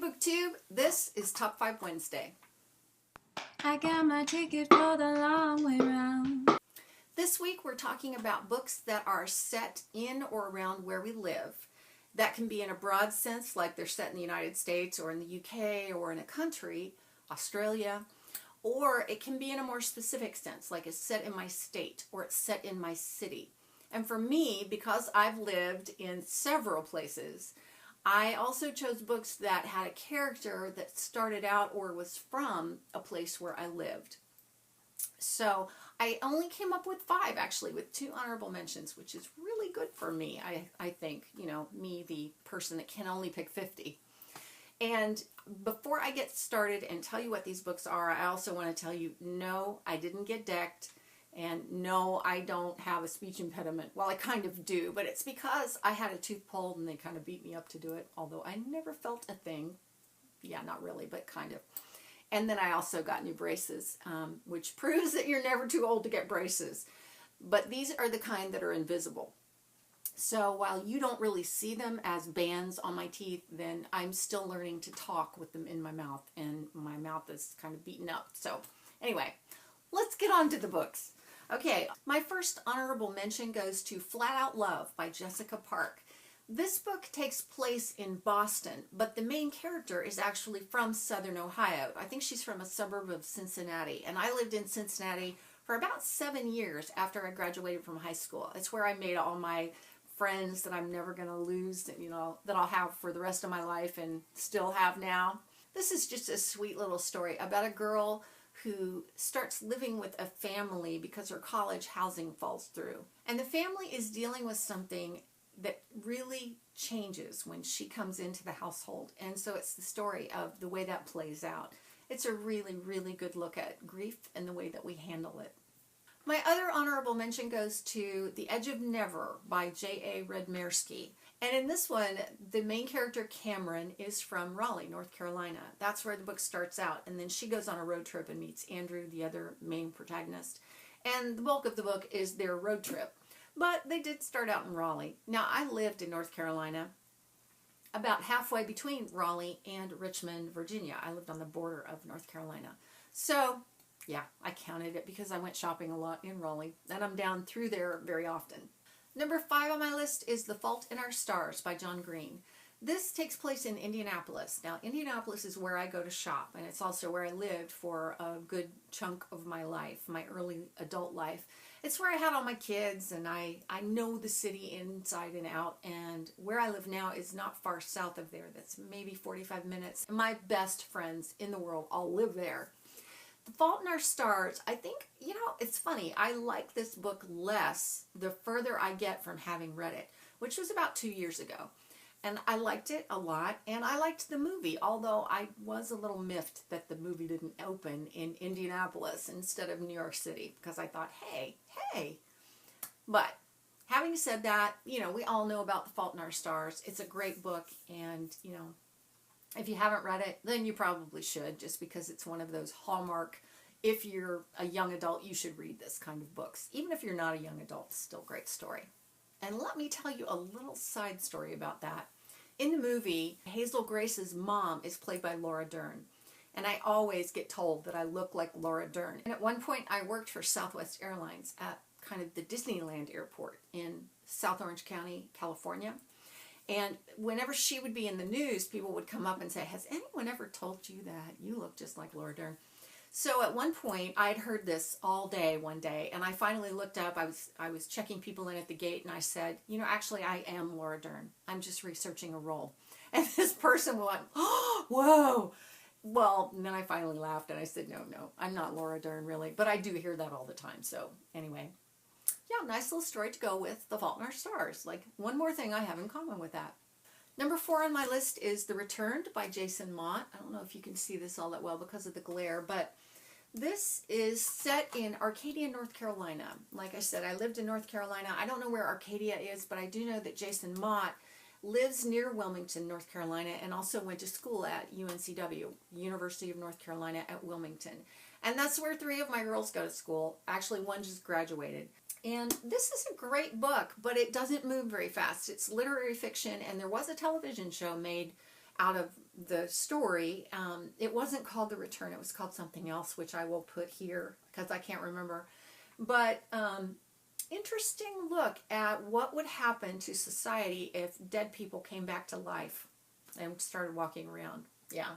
BookTube, this is Top 5 Wednesday. I got my ticket for the long way round. This week we're talking about books that are set in or around where we live. That can be in a broad sense, like they're set in the United States or in the UK or in a country, Australia, or it can be in a more specific sense, like it's set in my state or it's set in my city. And for me, because I've lived in several places, I also chose books that had a character that started out or was from a place where I lived. So I only came up with 5, actually, with 2 honorable mentions, which is really good for me, I think. You know, me, the person that can only pick 50. And before I get started and tell you what these books are, I also want to tell you, no, I didn't get decked. And no, I don't have a speech impediment. Well, I kind of do, but it's because I had a tooth pulled and they kind of beat me up to do it, although I never felt a thing. Yeah, not really, but kind of. And then I also got new braces, which proves that you're never too old to get braces. But these are the kind that are invisible. So while you don't really see them as bands on my teeth, then I'm still learning to talk with them in my mouth, and my mouth is kind of beaten up. So anyway, let's get on to the books. Okay, my first honorable mention goes to Flat Out Love by Jessica Park. This book takes place in Boston, but the main character is actually from Southern Ohio. I think she's from a suburb of Cincinnati, and I lived in Cincinnati for about 7 years after I graduated from high school. It's where I made all my friends that I'm never going to lose, you know, that I'll have for the rest of my life and still have now. This is just a sweet little story about a girl who starts living with a family because her college housing falls through. And the family is dealing with something that really changes when she comes into the household. And so it's the story of the way that plays out. It's a really, really good look at grief and the way that we handle it. My other honorable mention goes to The Edge of Never by J.A. Redmerski. And in this one, the main character, Cameron, is from Raleigh, North Carolina. That's where the book starts out. And then she goes on a road trip and meets Andrew, the other main protagonist. And the bulk of the book is their road trip. But they did start out in Raleigh. Now, I lived in North Carolina, about halfway between Raleigh and Richmond, Virginia. I lived on the border of North Carolina. So, yeah, I counted it because I went shopping a lot in Raleigh. And I'm down through there very often. Number 5 on my list is The Fault in Our Stars by John Green. This takes place in Indianapolis. Now, Indianapolis is where I go to shop, and it's also where I lived for a good chunk of my life, my early adult life. It's where I had all my kids, and I know the city inside and out, and where I live now is not far south of there. That's maybe 45 minutes. My best friends in the world all live there. The Fault in Our Stars, I think, you know, it's funny. I like this book less the further I get from having read it, which was about 2 years ago. And I liked it a lot, and I liked the movie, although I was a little miffed that the movie didn't open in Indianapolis instead of New York City, because I thought, hey. But having said that, you know, we all know about The Fault in Our Stars. It's a great book, and, you know, if you haven't read it, then you probably should, just because it's one of those hallmark, if you're a young adult, you should read this kind of books. Even if you're not a young adult, it's still a great story. And let me tell you a little side story about that. In the movie, Hazel Grace's mom is played by Laura Dern. And I always get told that I look like Laura Dern. And at one point, I worked for Southwest Airlines at kind of the Disneyland airport in South Orange County, California. And whenever she would be in the news, people would come up and say, has anyone ever told you that you look just like Laura Dern? So at one point, I'd heard this all day one day, and I finally looked up. I was checking people in at the gate, and I said, you know, actually, I am Laura Dern. I'm just researching a role. And this person went, oh, whoa. Well, and then I finally laughed, and I said, no, I'm not Laura Dern, really. But I do hear that all the time. So anyway, yeah, nice little story to go with The Fault in Our Stars. Like, one more thing I have in common with that. Number 4 on my list is The Returned by Jason Mott. I don't know if you can see this all that well because of the glare, but this is set in Arcadia, North Carolina. Like I said, I lived in North Carolina. I don't know where Arcadia is, but I do know that Jason Mott lives near Wilmington, North Carolina, and also went to school at UNCW, University of North Carolina at Wilmington. And that's where 3 of my girls go to school. Actually, one just graduated. And this is a great book, but it doesn't move very fast. It's literary fiction, and there was a television show made out of the story. It wasn't called The Return. It was called something else, which I will put here because I can't remember. But interesting look at what would happen to society if dead people came back to life and started walking around. Yeah.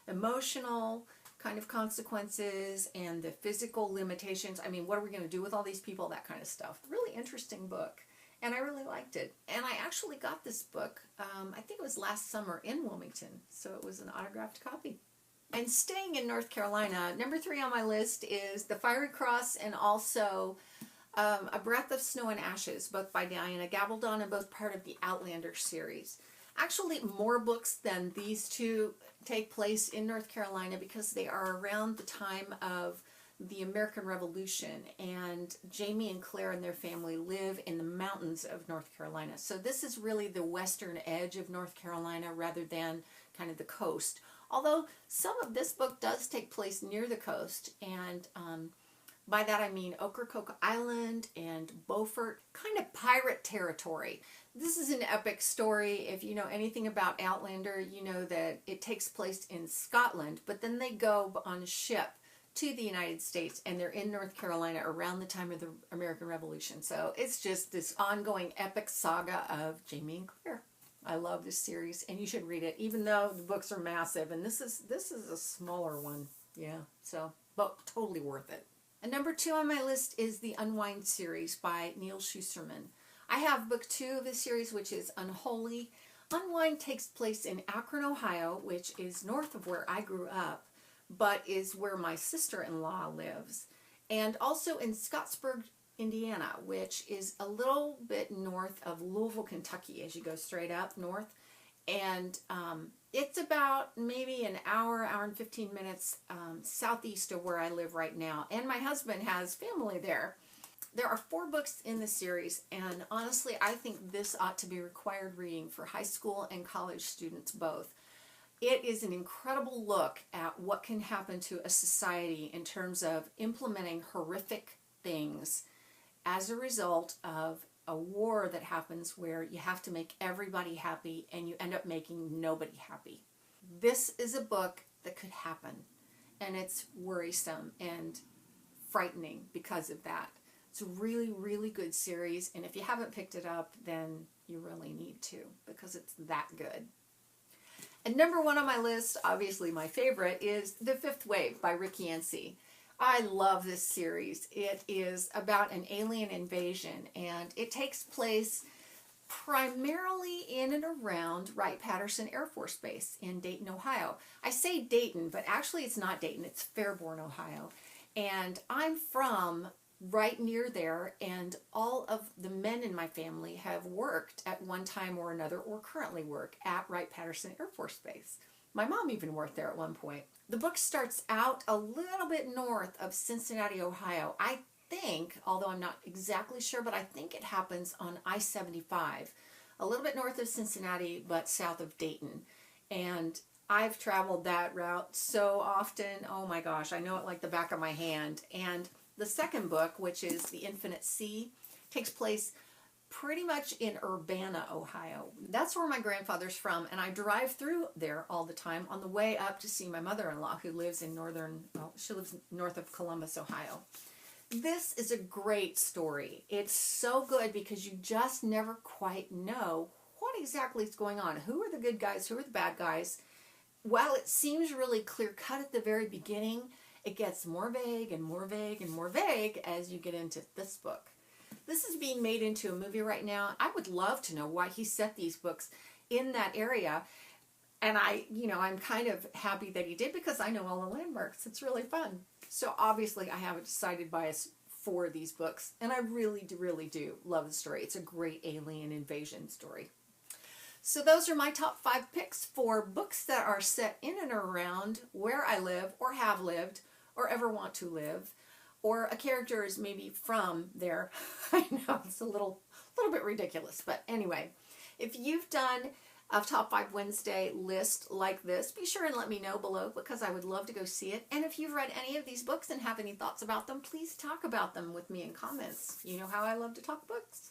Emotional kind of consequences and the physical limitations. I mean, what are we going to do with all these people? That kind of stuff. Really interesting book. And I really liked it. And I actually got this book, I think it was last summer in Wilmington. So it was an autographed copy. And staying in North Carolina, number 3 on my list is The Fiery Cross and also A Breath of Snow and Ashes, both by Diana Gabaldon and both part of the Outlander series. Actually, more books than these two take place in North Carolina because they are around the time of the American Revolution, and Jamie and Claire and their family live in the mountains of North Carolina. So this is really the western edge of North Carolina rather than kind of the coast. Although some of this book does take place near the coast, and by that I mean Ocracoke Island and Beaufort, kind of pirate territory. This is an epic story. If you know anything about Outlander, you know that it takes place in Scotland, but then they go on a ship to the United States, and they're in North Carolina around the time of the American Revolution. So it's just this ongoing epic saga of Jamie and Claire. I love this series, and you should read it, even though the books are massive. And this is a smaller one, yeah. So, but totally worth it. And number 2 on my list is the Unwind series by Neal Shusterman. I have book 2 of this series, which is Unholy. Unwind takes place in Akron, Ohio, which is north of where I grew up, but is where my sister-in-law lives, and also in Scottsburg, Indiana, which is a little bit north of Louisville, Kentucky, as you go straight up north. And it's about maybe an hour and 15 minutes southeast of where I live right now. And my husband has family there. There are 4 books in the series, and honestly, I think this ought to be required reading for high school and college students both. It is an incredible look at what can happen to a society in terms of implementing horrific things as a result of a war that happens where you have to make everybody happy and you end up making nobody happy. This is a book that could happen, and it's worrisome and frightening because of that. It's a really, really good series, and if you haven't picked it up, then you really need to, because it's that good. And number 1 on my list, obviously my favorite, is The Fifth Wave by Yancey. I love this series. It is about an alien invasion, and it takes place primarily in and around Wright-Patterson Air Force Base in Dayton, Ohio. I say Dayton, but actually it's not Dayton, it's Fairborn, Ohio. And I'm from right near there, and all of the men in my family have worked at one time or another, or currently work at Wright-Patterson Air Force Base. My mom even worked there at one point. The book starts out a little bit north of Cincinnati, Ohio. I think, although I'm not exactly sure, but I think it happens on I-75, a little bit north of Cincinnati, but south of Dayton. And I've traveled that route so often. Oh my gosh, I know it like the back of my hand. And the second book, which is The Infinite Sea, takes place pretty much in Urbana, Ohio. That's where my grandfather's from, and I drive through there all the time on the way up to see my mother-in-law, who lives in she lives north of Columbus, Ohio. This is a great story. It's so good because you just never quite know what exactly is going on. Who are the good guys? Who are the bad guys? While it seems really clear-cut at the very beginning, it gets more vague and more vague and more vague as you get into this book. This is being made into a movie right now. I would love to know why he set these books in that area. And I'm kind of happy that he did, because I know all the landmarks. It's really fun. So obviously I have a decided bias for these books. And I really do love the story. It's a great alien invasion story. So those are my top 5 picks for books that are set in and around where I live or have lived or ever want to live. Or a character is maybe from there. I know, it's a little bit ridiculous. But anyway, if you've done a Top 5 Wednesday list like this, be sure and let me know below, because I would love to go see it. And if you've read any of these books and have any thoughts about them, please talk about them with me in comments. You know how I love to talk books.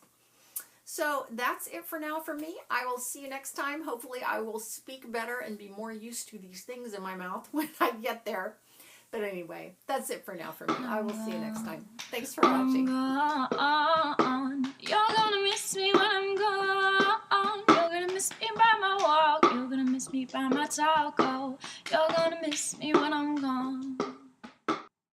So that's it for now for me. I will see you next time. Hopefully I will speak better and be more used to these things in my mouth when I get there. But anyway, that's it for now for me. I will see you next time. Thanks for watching. You're gonna miss me when I'm gone. You're gonna miss me by my walk. You're gonna miss me by my talk. Oh, you're gonna miss me when I'm gone.